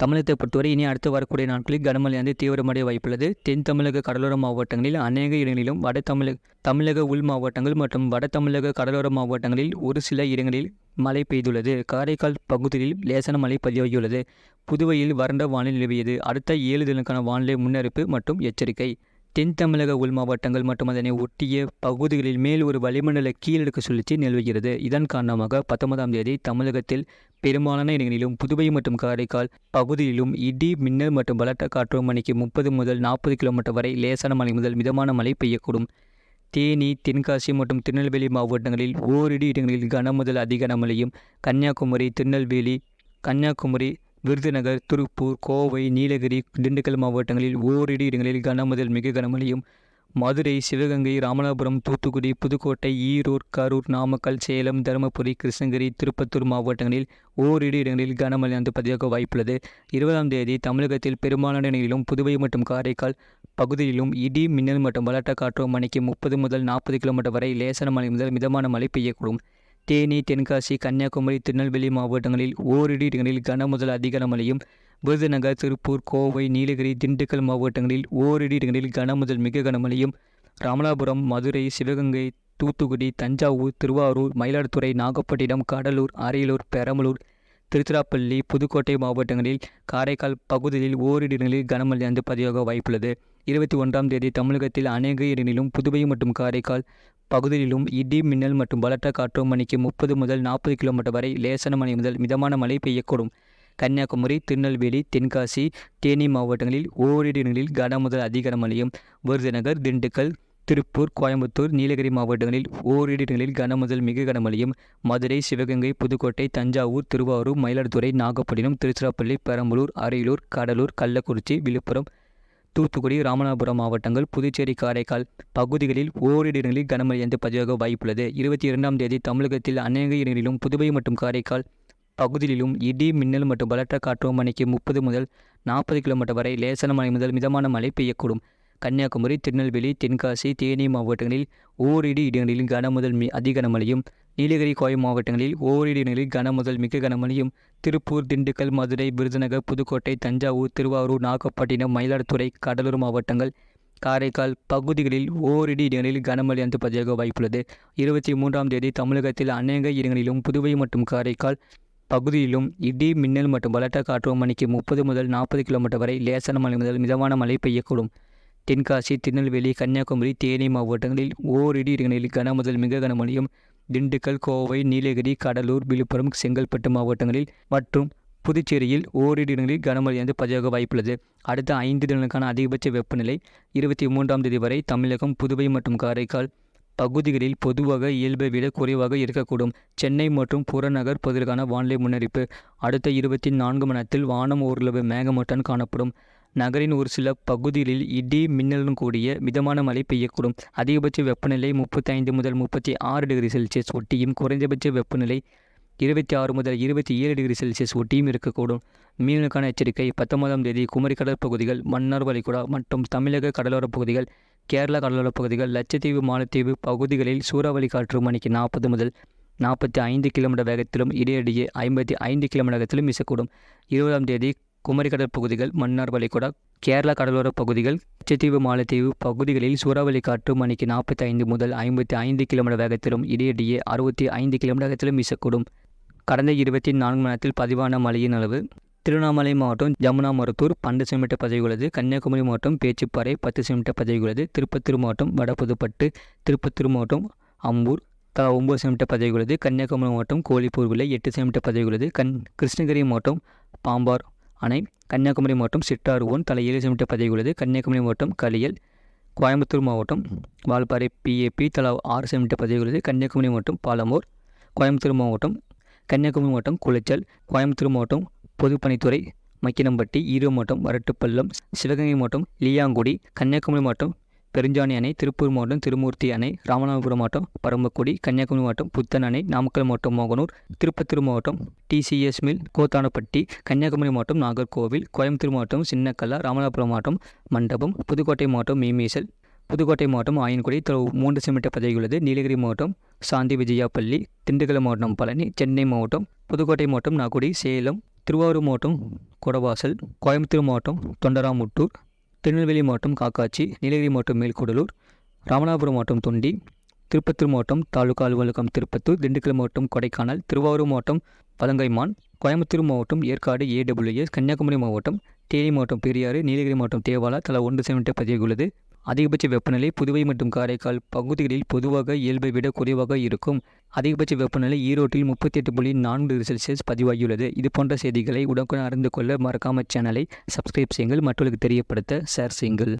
தமிழகத்தை பொறுத்தவரை இனி அடுத்து வரக்கூடிய நாட்களில் கனமழையானது தீவிரமடைய வாய்ப்புள்ளது. தென் தமிழக கடலோர மாவட்டங்களில் அநேக இடங்களிலும் தமிழக உள் மாவட்டங்கள் மற்றும் வட தமிழக கடலோர மாவட்டங்களில் ஒரு சில இடங்களில் மழை பெய்துள்ளது. காரைக்கால் பகுதியில் லேசான மழை பதிவாகியுள்ளது. புதுவையில் வறண்ட வானிலை நிலவியது. அடுத்த 7 தினங்களுக்கான வானிலை முன்னறிப்பு மற்றும் எச்சரிக்கை. தென் தமிழக உள் மாவட்டங்கள் மற்றும் அதனை ஒட்டிய பகுதிகளில் மேல் ஒரு வளிமண்டல கீழடுக்கு சுழற்சி நிலவுகிறது. இதன் காரணமாக 19ஆம் தேதி தமிழகத்தில் பெரும்பாலான இடங்களிலும் புதுவை மற்றும் காரைக்கால் பகுதியிலும் இடி மின்னல் மற்றும் பலத்த காற்று மணிக்கு 30 முதல் 40 கிலோமீட்டர் வரை லேசான மழை முதல் மிதமான மழை பெய்யக்கூடும். தேனி, தென்காசி மற்றும் திருநெல்வேலி மாவட்டங்களில் ஓரிரு இடங்களில் கனமுதல் அதிக கனமழையும், கன்னியாகுமரி, விருதுநகர், திருப்பூர், கோவை, நீலகிரி, திண்டுக்கல் மாவட்டங்களில் ஓரிரு இடங்களில் கனமுதல் மிக கனமழையும், மதுரை, சிவகங்கை, ராமநாதபுரம், தூத்துக்குடி, புதுக்கோட்டை, ஈரோடு, கரூர், நாமக்கல், சேலம், தருமபுரி, கிருஷ்ணகிரி, திருப்பத்தூர் மாவட்டங்களில் ஓரிரு இடங்களில் கனமழை பதிவாக வாய்ப்புள்ளது. 20ஆம் தேதி தமிழகத்தில் பெரும்பாலான இடங்களிலும் புதுவை மற்றும் காரைக்கால் பகுதியிலும் இடி மின்னல் மற்றும் பலத்த காற்று மணிக்கு 30 முதல் 40 கிலோமீட்டர் வரை லேசான மழை முதல் மிதமான மழை பெய்யக்கூடும். தேனி, தென்காசி, கன்னியாகுமரி, திருநெல்வேலி மாவட்டங்களில் ஓரிரு இடங்களில் கனமுதல் அதிக கனமழையும், விருதுநகர், திருப்பூர், கோவை, நீலகிரி, திண்டுக்கல் மாவட்டங்களில் ஓரிரு இடங்களில் கனமுதல் மிக கனமழையும், ராமநாதபுரம், மதுரை, சிவகங்கை, தூத்துக்குடி, தஞ்சாவூர், திருவாரூர், மயிலாடுதுறை, நாகப்பட்டினம், கடலூர், அரியலூர், பெரம்பலூர், திருச்சிராப்பள்ளி, புதுக்கோட்டை மாவட்டங்களில் காரைக்கால் பகுதியில் ஓரிரு இடங்களில் கனமழை பதிவாக வாய்ப்புள்ளது. 21ஆம் தேதி தமிழகத்தில் அநேக இடங்களிலும் புதுவை மற்றும் காரைக்கால் பகுதியிலும் இடி மின்னல் மற்றும் பலத்த காற்று மணிக்கு 30 முதல் 40 கிலோமீட்டர் வரை லேசான மழை முதல் மிதமான மழை பெய்யக்கூடும். கன்னியாகுமரி, திருநெல்வேலி, தென்காசி, தேனி மாவட்டங்களில் ஓரிரு இடங்களில் கனமுதல் அதிக கனமழையும், விருதுநகர், திண்டுக்கல், திருப்பூர், கோயம்புத்தூர், நீலகிரி மாவட்டங்களில் ஓரிரு இடங்களில் கனமுதல் மிக கனமழையும், மதுரை, சிவகங்கை, புதுக்கோட்டை, தஞ்சாவூர், திருவாரூர், மயிலாடுதுறை, நாகப்பட்டினம், திருச்சிராப்பள்ளி, பெரம்பலூர், அரியலூர், கடலூர், கள்ளக்குறிச்சி, விழுப்புரம், தூத்துக்குடி, ராமநாதபுரம் மாவட்டங்கள், புதுச்சேரி, காரைக்கால் பகுதிகளில் ஓரிரு இடங்களில் கனமழை பதிவாக வாய்ப்புள்ளது. 22ஆம் தேதி தமிழகத்தில் அநேக இடங்களிலும் புதுவை மற்றும் காரைக்கால் பகுதியிலும் இடி மின்னல் மற்றும் பலத்த காற்று மணிக்கு 30 முதல் 40 கிலோமீட்டர் வரை லேசான மழை முதல் மிதமான மழை பெய்யக்கூடும். கன்னியாகுமரி, திருநெல்வேலி, தென்காசி, தேனி மாவட்டங்களில் ஓரிரு இடங்களில் கனமுதல் அதிக கனமழையும், நீலகிரி, கோவை மாவட்டங்களில் ஓரிரு இடங்களில் கனமுதல் மிக கனமழையும், திருப்பூர், திண்டுக்கல், மதுரை, விருதுநகர், புதுக்கோட்டை, தஞ்சாவூர், திருவாரூர், நாகப்பட்டினம், மயிலாடுதுறை, கடலூர் மாவட்டங்கள், காரைக்கால் பகுதிகளில் ஓரிரு இடங்களில் கனமழை பதிவாக வாய்ப்புள்ளது. 23ஆம் தேதி தமிழகத்தில் அநேக இடங்களிலும் புதுவை மற்றும் காரைக்கால் பகுதியிலும் இடி மின்னல் மற்றும் பலத்த காற்று மணிக்கு 30 முதல் 40 கிலோமீட்டர் வரை லேசான மழை முதல் மிதமான மழை பெய்யக்கூடும். தென்காசி, திருநெல்வேலி, கன்னியாகுமரி, தேனி மாவட்டங்களில் ஓரிரு இடங்களில் கனமுதல் மிக கனமழையும், திண்டுக்கல், கோவை, நீலகிரி, கடலூர், விழுப்புரம், செங்கல்பட்டு மாவட்டங்களில் மற்றும் புதுச்சேரியில் ஓரிரு இடங்களில் கனமழை பதிவாக வாய்ப்புள்ளது. அடுத்த 5 தினங்களுக்கான அதிகபட்ச வெப்பநிலை 23ஆம் தேதி வரை தமிழகம், புதுவை மற்றும் காரைக்கால் பகுதிகளில் பொதுவாக இயல்பை விட குறைவாக இருக்கக்கூடும். சென்னை மற்றும் புறநகர் பகுதிகளுக்கான வானிலை முன்னறிப்பு. அடுத்த 24 மணி நேரத்தில் வானம் ஓரளவு மேகமூட்டத்துடன் காணப்படும். நகரின் ஒரு சில பகுதிகளில் இடி மின்னலுடன் கூடிய மிதமான மழை பெய்யக்கூடும். அதிகபட்ச வெப்பநிலை 35 முதல் 36 டிகிரி செல்சியஸ் ஒட்டியும், குறைந்தபட்ச வெப்பநிலை 26 முதல் 27 டிகிரி செல்சியஸ் ஒட்டியும் இருக்கக்கூடும். மீனவர்களுக்கான எச்சரிக்கை. 19ஆம் தேதி குமரி கடல் பகுதிகள், மன்னார் வளைகுடா மற்றும் தமிழக கடலோர பகுதிகள், கேரளா கடலோர பகுதிகள், லட்சத்தீவு, மாலத்தீவு பகுதிகளில் சூறாவளி காற்று மணிக்கு 40 முதல் 45 கிலோமீட்டர் வேகத்திலும் இடையிடையே 55 கிலோமீட்டர் வேகத்திலும் வீசக்கூடும். 20ஆம் தேதி குமரி கடல் பகுதிகள், மன்னார் வளைகுடா, கேரளா கடலோர பகுதிகள், லட்சத்தீவு, மாலத்தீவு பகுதிகளில் சூறாவளி காற்று மணிக்கு 45 முதல் 55 கிலோமீட்டர் வேகத்திலும் இடையிடையே 65 கிலோமீட்டர் வேகத்திலும் வீசக்கூடும். கடந்த 24 மணி நேரத்தில் பதிவான மழையின் அளவு: திருவண்ணாமலை மாவட்டம் ஜமுனா மருத்தூர் 12 சென்டிமீட்டர் பதிவுள்ளது. கன்னியாகுமரி மாவட்டம் பேச்சிப்பாறை 10 சென்டிமீட்டர் பதிவுள்ளது. திருப்பத்தூர் மாவட்டம் வடபுதுப்பட்டு, திருப்பத்தூர் மாவட்டம் அம்பூர் தலா 9 சென்டிமீட்டர் பதிவுள்ளது. கன்னியாகுமரி மாவட்டம் கோழிப்பூர் விலை 8 சென்டிமீட்டர் பதிவுள்ளது. கிருஷ்ணகிரி மாவட்டம் பாம்பார் அணை, கன்னியாகுமரி மாவட்டம் சிட்டாறுவோன் தலா 7 சென்டிமீட்டர் பதிவுள்ளது. கன்னியாகுமரி மாவட்டம் களியல், கோயம்புத்தூர் மாவட்டம் வால்பாறை பிஏபி தலா 6 சென்டிமீட்டர் பதிவுள்ளது. கன்னியாகுமரி மாவட்டம் பாலமூர், கன்னியாகுமரி மாவட்டம் குளச்சல், கோயம்புத்தூர் மாவட்டம் பொதுப்பணித்துறை, மக்கினம்பட்டி, ஈரோடு மாவட்டம் வரட்டுப்பள்ளம், சிவகங்கை மாவட்டம் லியாங்குடி, கன்னியாகுமரி மாவட்டம் பெருஞ்சாணி அணை, திருப்பூர் மாவட்டம் திருமூர்த்தி அணை, ராமநாதபுரம் மாவட்டம் பரமக்குடி, கன்னியாகுமரி மாவட்டம் புத்தன் அணை, நாமக்கல் மாவட்டம் மோகனூர், திருப்பத்தூர் மாவட்டம் டிசிஎஸ் மில் கோத்தானப்பட்டி, கன்னியாகுமரி மாவட்டம் நாகர்கோவில், கோயம்புத்தூர் மாவட்டம் சின்னக்கல்லா, ராமநாதபுரம் மாவட்டம் மண்டபம், புதுக்கோட்டை மாவட்டம் மீமீசல், புதுக்கோட்டை மாவட்டம் ஆயன்குடி 3 சென்டிமீட்டர் பதிவுள்ளது. நீலகிரி மாவட்டம் சாந்தி விஜயாப்பள்ளி, திண்டுக்கல் மாவட்டம் பழனி, சென்னை மாவட்டம் புதுக்கோட்டை மாவட்டம் நாகுடி, சேலம் திருவாரூர் மாவட்டம் கொடவாசல், கோயம்புத்தூர் மாவட்டம் தொண்டராமுட்டூர், திருநெல்வேலி மாவட்டம் காக்காட்சி, நீலகிரி மாவட்டம் மேல்கூடலூர், ராமநாதபுரம் மாவட்டம் தொண்டி, திருப்பத்தூர் மாவட்டம் தாலுகா அலுவலகம் திருப்பத்தூர், திண்டுக்கல் மாவட்டம் கொடைக்கானல், திருவாரூர் மாவட்டம் பதங்கைமான், கோயம்புத்தூர் மாவட்டம் ஏற்காடு AWS, கன்னியாகுமரி மாவட்டம் தேனி மாவட்டம் பெரியாறு, நீலகிரி மாவட்டம் தேவாலா தலா 1 சென்டிமீட்டர் பதிவாகியுள்ளது. அதிகபட்ச வெப்பநிலை புதுவை மற்றும் காரைக்கால் பகுதிகளில் பொதுவாக இயல்பை விட குறைவாக இருக்கும். அதிகபட்ச வெப்பநிலை ஈரோட்டில் 38.4°C பதிவாகியுள்ளது. இது போன்ற செய்திகளை உடனுக்குடன் அறிந்து கொள்ள மறக்காம சேனலை சப்ஸ்கிரைப் செய்யுங்கள், மற்றவர்களுக்கு தெரியப்படுத்த ஷேர் செய்யுங்கள்.